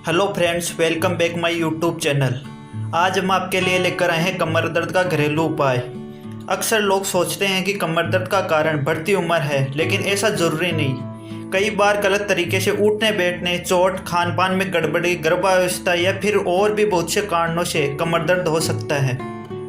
Hello friends, welcome back my YouTube channel. आज हम आपके लिए लेकर आए हैं कमर दर्द का घरेलू उपाय। अक्सर लोग सोचते हैं कि कमर दर्द का कारण बढ़ती उम्र है, लेकिन ऐसा ज़रूरी नहीं। कई बार गलत तरीके से उठने बैठने, चोट, खान पान में गड़बड़ी, गर्भावस्था या फिर और भी बहुत से कारणों से कमर दर्द हो सकता है।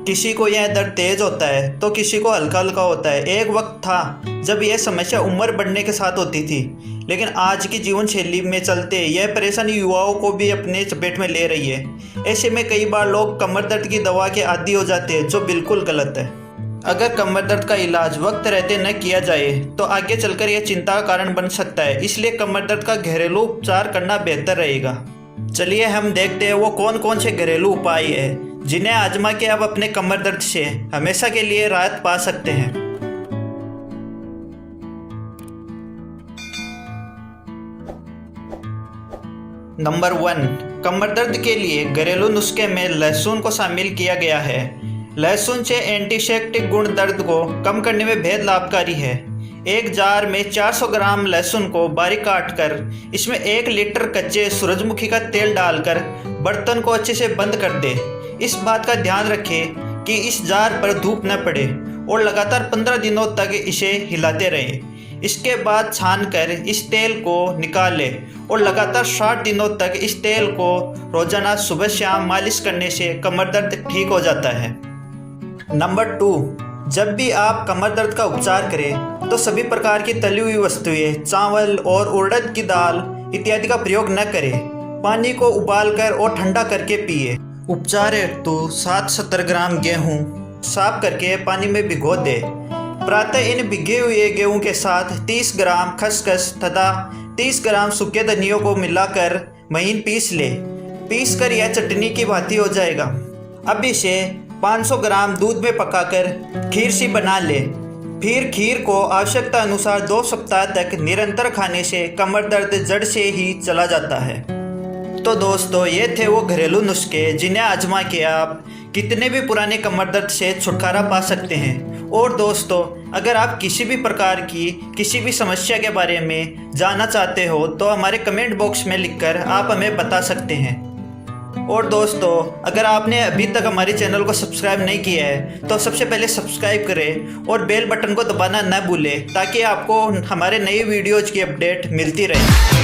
किसी को यह दर्द तेज होता है तो किसी को हल्का हल्का होता है। एक वक्त था जब यह समस्या उम्र बढ़ने के साथ होती थी, लेकिन आज की जीवन शैली में चलते यह परेशानी युवाओं को भी अपने चपेट में ले रही है। ऐसे में कई बार लोग कमर दर्द की दवा के आदी हो जाते हैं, जो बिल्कुल गलत है। अगर कमर दर्द का इलाज वक्त रहते न किया जाए तो आगे चलकर यह चिंता का कारण बन सकता है। इसलिए कमर दर्द का घरेलू उपचार करना बेहतर रहेगा। चलिए हम देखते हैं वो कौन कौन से घरेलू उपाय है जिन्हें आजमा के आप अपने कमर दर्द से हमेशा के लिए राहत पा सकते हैं। नंबर 1, कमर दर्द के लिए घरेलू नुस्खे में लहसुन को शामिल किया गया है। लहसुन से एंटीसेप्टिक गुण दर्द को कम करने में बेहद लाभकारी है। एक जार में 400 ग्राम लहसुन को बारीक काटकर इसमें 1 लीटर कच्चे सूरजमुखी का तेल डालकर बर्तन को अच्छे से बंद कर दे। इस बात का ध्यान रखें कि इस जार पर धूप न पड़े और लगातार 15 दिनों तक इसे हिलाते रहें। इसके बाद छानकर इस तेल को निकाल लें और लगातार 60 दिनों तक इस तेल को रोजाना सुबह शाम मालिश करने से कमर दर्द ठीक हो जाता है। नंबर 2, जब भी आप कमर दर्द का उपचार करें तो सभी प्रकार की तली हुई वस्तुएं, चावल और उड़द की दाल इत्यादि का प्रयोग न करें। पानी को उबालकर और ठंडा करके पिए। उपचार हेतु 770 ग्राम गेहूँ साफ करके पानी में भिगो दे। प्रातः इन भिगे हुए गेहूं के साथ 30 ग्राम खसखस तथा 30 ग्राम सूखे धनियों को मिलाकर महीन पीस ले। पीस कर यह चटनी की भांति हो जाएगा। अब इसे 500 ग्राम दूध में पकाकर खीर सी बना ले। फिर खीर को आवश्यकता अनुसार 2 सप्ताह तक निरंतर खाने से कमर दर्द जड़ से ही चला जाता है। तो दोस्तों, ये थे वो घरेलू नुस्खे जिन्हें आजमा के आप कितने भी पुराने कमर दर्द से छुटकारा पा सकते हैं। और दोस्तों, अगर आप किसी भी प्रकार की किसी भी समस्या के बारे में जानना चाहते हो तो हमारे कमेंट बॉक्स में लिखकर आप हमें बता सकते हैं। और दोस्तों, अगर आपने अभी तक हमारे चैनल को सब्सक्राइब नहीं किया है तो सबसे पहले सब्सक्राइब करें और बेल बटन को दबाना न भूलें, ताकि आपको हमारे नई वीडियोज़ की अपडेट मिलती रहे।